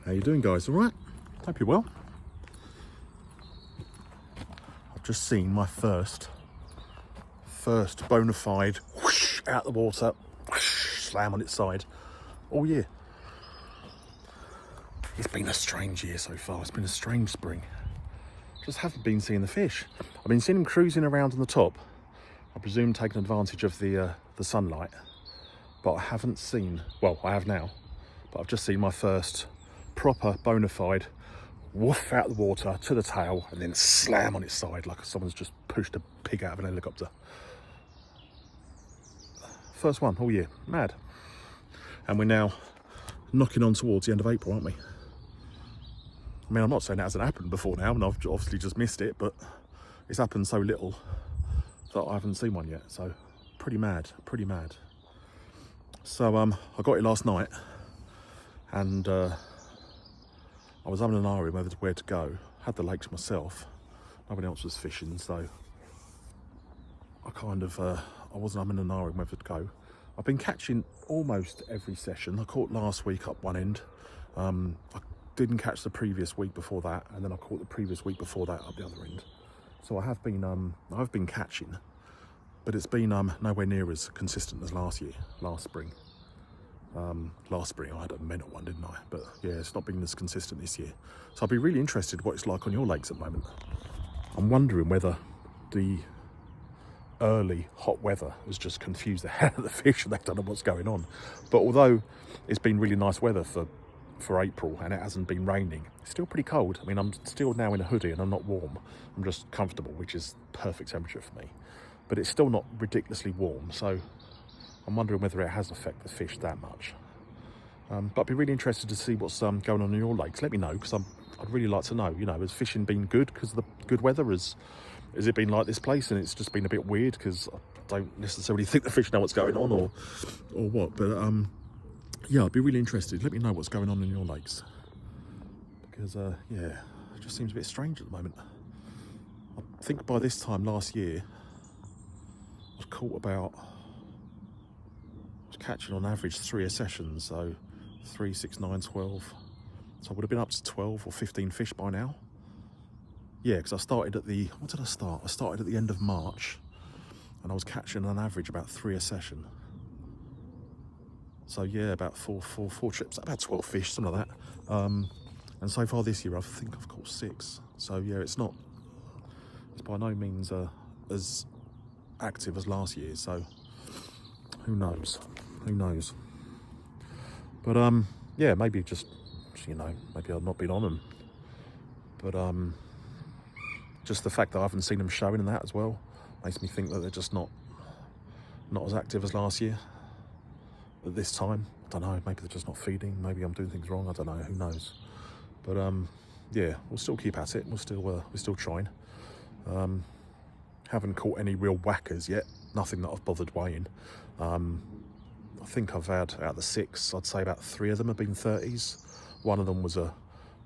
How you doing, guys? All right? Hope you're well. I've just seen my first bona fide whoosh, out the water, whoosh, slam on its side all year. It's been a strange year so far. It's been a strange spring. Just haven't been seeing the fish. I've been seeing them cruising around on the top. I presume taking advantage of the sunlight. But I haven't seen, well, I have now, but I've just seen my first proper bona fide woof out the water to the tail and then slam on its side like someone's just pushed a pig out of an helicopter. First one all year. Mad. And we're now knocking on towards the end of April, aren't we? I mean, I'm not saying that hasn't happened before now, and I've obviously just missed it, but it's happened so little that I haven't seen one yet. So pretty mad, pretty mad. So I got it last night, and I was having an eye where to go. Had the lake to myself. Nobody else was fishing, so I kind of I wasn't having an eye whether to go. I've been catching almost every session. I caught last week up one end. I didn't catch the previous week before that, and then I caught the previous week before that up the other end. So I've been catching, but it's been nowhere near as consistent as last spring. Last spring I had a mental one, didn't I? But yeah, it's not been as consistent this year. So I'd be really interested what it's like on your lakes at the moment. I'm wondering whether the early hot weather has just confused the hell out of the fish and they don't know what's going on. But although it's been really nice weather for April and it hasn't been raining, it's still pretty cold. I mean, I'm still now in a hoodie and I'm not warm. I'm just comfortable, which is perfect temperature for me. But it's still not ridiculously warm, so I'm wondering whether it has affected the fish that much. But I'd be really interested to see what's going on in your lakes. Let me know, because I'd really like to know. You know, has fishing been good because of the good weather? Has it been like this place and it's just been a bit weird because I don't necessarily think the fish know what's going on, or what? But yeah, I'd be really interested. Let me know what's going on in your lakes, because yeah, it just seems a bit strange at the moment. I think by this time last year, I'd caught about, catching on average 3 a session, so 3, 6, 9, 12. So I would have been up to 12 or 15 fish by now. Yeah, because I started at the, what did I start? I started at the end of March, and I was catching on average about 3 a session. So yeah, about four trips, about 12 fish, something like that. And so far this year, I think I've caught 6. So yeah, it's by no means as active as last year. So who knows? But yeah, maybe just, you know, maybe I've not been on them. But just the fact that I haven't seen them showing and that as well makes me think that they're just not as active as last year at this time. I don't know, maybe they're just not feeding, maybe I'm doing things wrong, I don't know, who knows. But yeah, we'll still keep at it, we're still trying. Haven't caught any real whackers yet, nothing that I've bothered weighing. I think I've had, out of the 6, I'd say about 3 of them have been 30s. One of them was a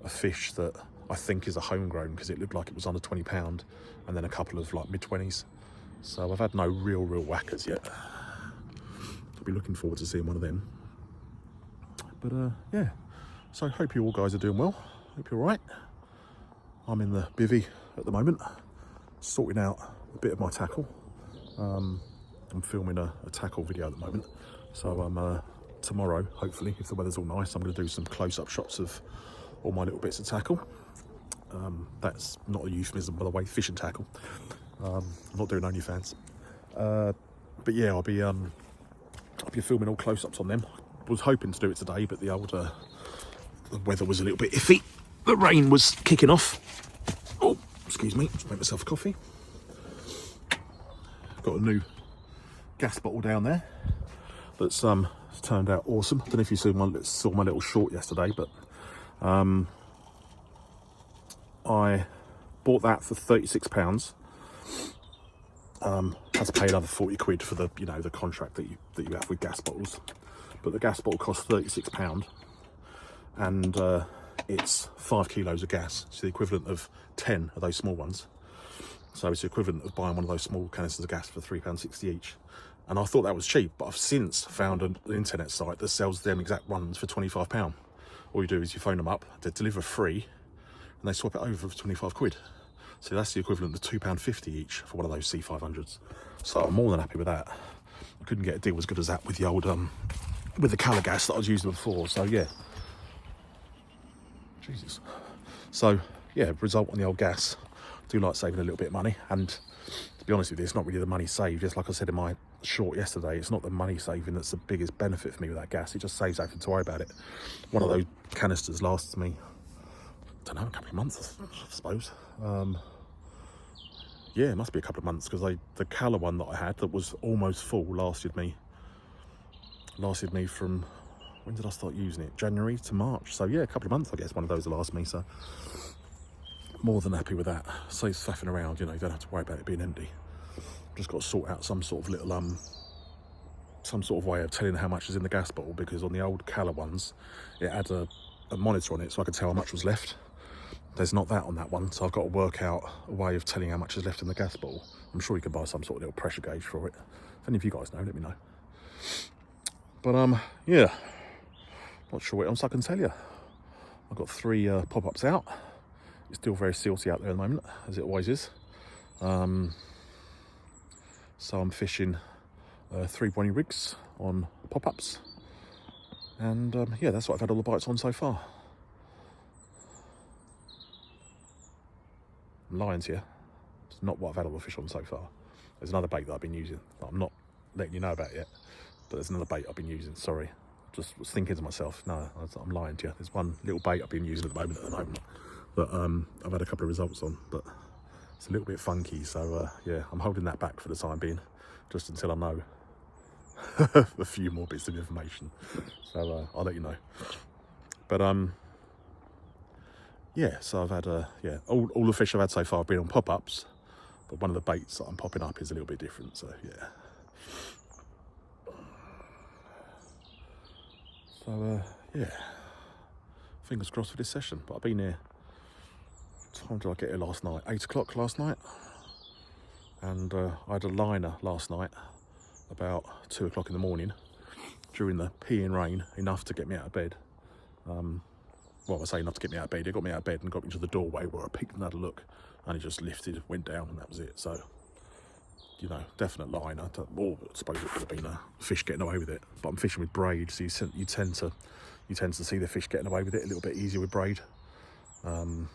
fish that I think is a homegrown, because it looked like it was under 20 pound, and then a couple of like mid-20s. So I've had no real whackers yet. I'll be looking forward to seeing one of them. But yeah, so I hope you all guys are doing well. Hope you're all right. I'm in the bivvy at the moment, sorting out a bit of my tackle. I'm filming a tackle video at the moment, so tomorrow, hopefully, if the weather's all nice, I'm going to do some close-up shots of all my little bits of tackle. That's not a euphemism, by the way, fishing tackle. I'm not doing OnlyFans. But yeah, I'll be filming all close-ups on them. Was hoping to do it today, but the weather was a little bit iffy. The rain was kicking off. Oh, excuse me, just make myself a coffee. Got a new gas bottle down there that's turned out awesome. I don't know if you saw my little short yesterday, but I bought that for £36. Had to pay another 40 quid for the, you know, the contract that you have with gas bottles. But the gas bottle costs £36, and it's 5 kilos of gas. It's the equivalent of 10 of those small ones. So it's the equivalent of buying one of those small canisters of gas for £3.60 each. And I thought that was cheap, but I've since found an internet site that sells them exact ones for £25. all you do is you phone them up, they deliver free, and they swap it over for 25 quid. So that's the equivalent of £2.50 each for one of those C500s. So I'm more than happy with that. I couldn't get a deal as good as that with the old, with the Colour gas that I was using before. So yeah, Jesus. So yeah, result on the old gas. I do like saving a little bit of money, and to be honest with you, it's not really the money saved. Just like I said in my short yesterday, it's not the money saving that's the biggest benefit for me with that gas. It just saves having to worry about it. One of those canisters lasts me, I don't know, a couple of months, I suppose. Yeah, it must be a couple of months, because the Colour one that I had that was almost full lasted me from, when did I start using it? January to March. So yeah, a couple of months, I guess one of those will last me. So more than happy with that. Saves faffing around, you know, you don't have to worry about it being empty. Just got to sort out some sort of little some sort of way of telling how much is in the gas bottle, because on the old Colour ones it had a monitor on it so I could tell how much was left. There's not that on that one, so I've got to work out a way of telling how much is left in the gas bottle. I'm sure you can buy some sort of little pressure gauge for it. If any of you guys know, let me know. But yeah, not sure what else I can tell you. I've got 3 pop-ups out. It's still very silty out there at the moment, as it always is. So I'm fishing 3 Bonnie rigs on pop-ups, and yeah, that's what I've had all the bites on so far. I'm lying to you, it's not what I've had all the fish on so far. There's another bait that I've been using that I'm not letting you know about yet, but there's another bait I've been using. Sorry, just was thinking to myself, no, I'm lying to you. There's one little bait I've been using at the moment that I've had a couple of results on, but it's a little bit funky. So yeah, I'm holding that back for the time being, just until I know a few more bits of information. So I'll let you know. But yeah, so I've had yeah, all the fish I've had so far have been on pop-ups, but one of the baits that I'm popping up is a little bit different. So yeah. So yeah, fingers crossed for this session. But I've been here, what time did I get here last night? 8 o'clock last night. And I had a liner last night about 2 o'clock in the morning during the peeing rain, enough to get me out of bed. Well, I say enough to get me out of bed. It got me out of bed and got me to the doorway where I peeked and had a look, and it just lifted, went down, and that was it. So, you know, definite liner. Or I suppose it could have been a fish getting away with it. But I'm fishing with braid, so you tend to see the fish getting away with it a little bit easier with braid. You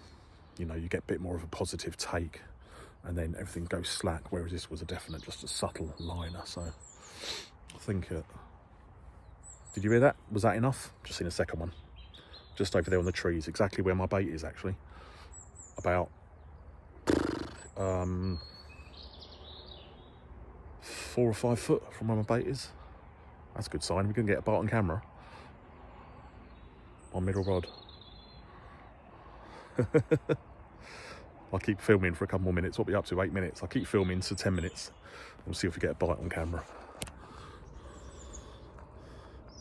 know, you get a bit more of a positive take, and then everything goes slack. Whereas this was just a subtle liner. So I think. Did you hear that? Was that enough? Just seen a second one. Just over there on the trees, exactly where my bait is actually. About 4 or 5 foot from where my bait is. That's a good sign. We can get a bite on camera. On middle rod. I'll keep filming for a couple more minutes. What are we up to? 8 minutes. I'll keep filming for 10 minutes. We'll see if we get a bite on camera.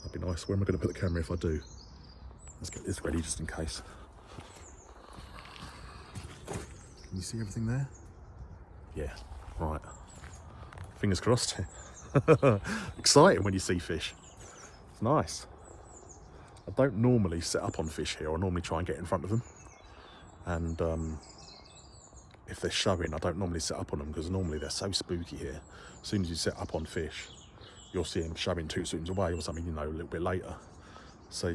That'd be nice. Where am I going to put the camera if I do? Let's get this ready just in case. Can you see everything there? Yeah, right. Fingers crossed. Exciting when you see fish. It's nice. I don't normally set up on fish here. I normally try and get in front of them. And if they're showing, I don't normally set up on them, because normally they're so spooky here. As soon as you set up on fish, you'll see them showing 2 swims away or something, you know, a little bit later. So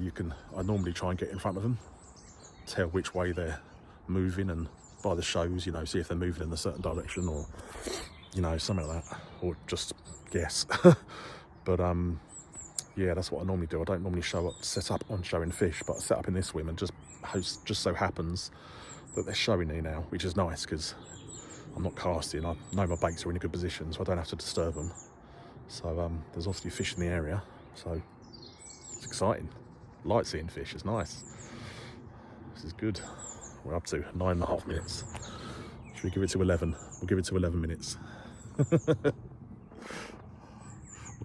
I normally try and get in front of them, tell which way they're moving, and by the shows, you know, see if they're moving in a certain direction, or, you know, something like that, or just guess. But yeah, that's what I normally do. I don't normally set up on showing fish, but I set up in this swim, and just so happens that they're showing here now, which is nice, because I'm not casting. I know my baits are in a good position, so I don't have to disturb them. So there's obviously fish in the area, so it's exciting. Like seeing fish, it's nice. This is good. We're up to 9.5 minutes. Should we give it to 11? We'll give it to 11 minutes. What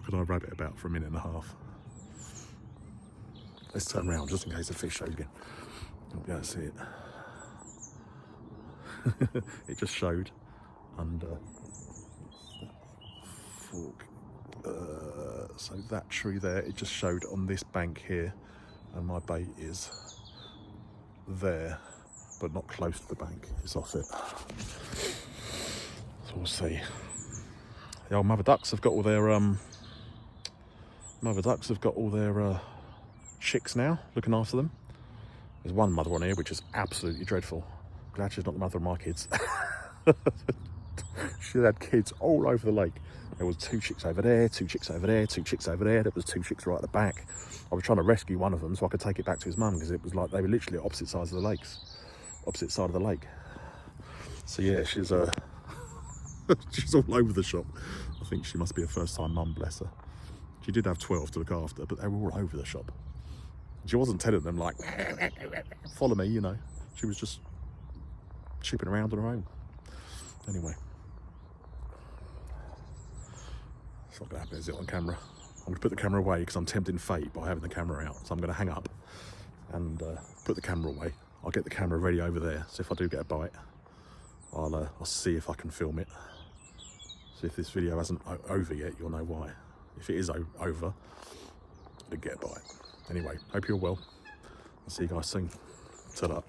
can I rab it about for 1.5 minutes? Let's turn around just in case the fish shows again. You'll be able to see it. It just showed under fork. So that tree there, it just showed on this bank here and my bait is there, but not close to the bank. It's off it. So we'll see. The old mother ducks have got all their chicks now, looking after them. There's one mother on here which is absolutely dreadful. Glad she's not the mother of my kids. She had kids all over the lake. There was 2 chicks over there, 2 chicks over there, 2 chicks over there. There was 2 chicks right at the back. I was trying to rescue one of them so I could take it back to his mum, because it was like they were literally at opposite sides of the lakes, opposite side of the lake. So yeah, she's she's all over the shop. I think she must be a first-time mum, bless her. She did have 12 to look after, but they were all over the shop. She wasn't telling them like, follow me, you know. She was just chipping around on her own. Anyway. It's not going to happen, is it, on camera? I'm going to put the camera away because I'm tempting fate by having the camera out. So I'm going to hang up and put the camera away. I'll get the camera ready over there. So if I do get a bite, I'll see if I can film it. So if this video hasn't over yet, you'll know why. If it is over, I did get a bite. Anyway, hope you're well. I'll see you guys soon. Ta-da.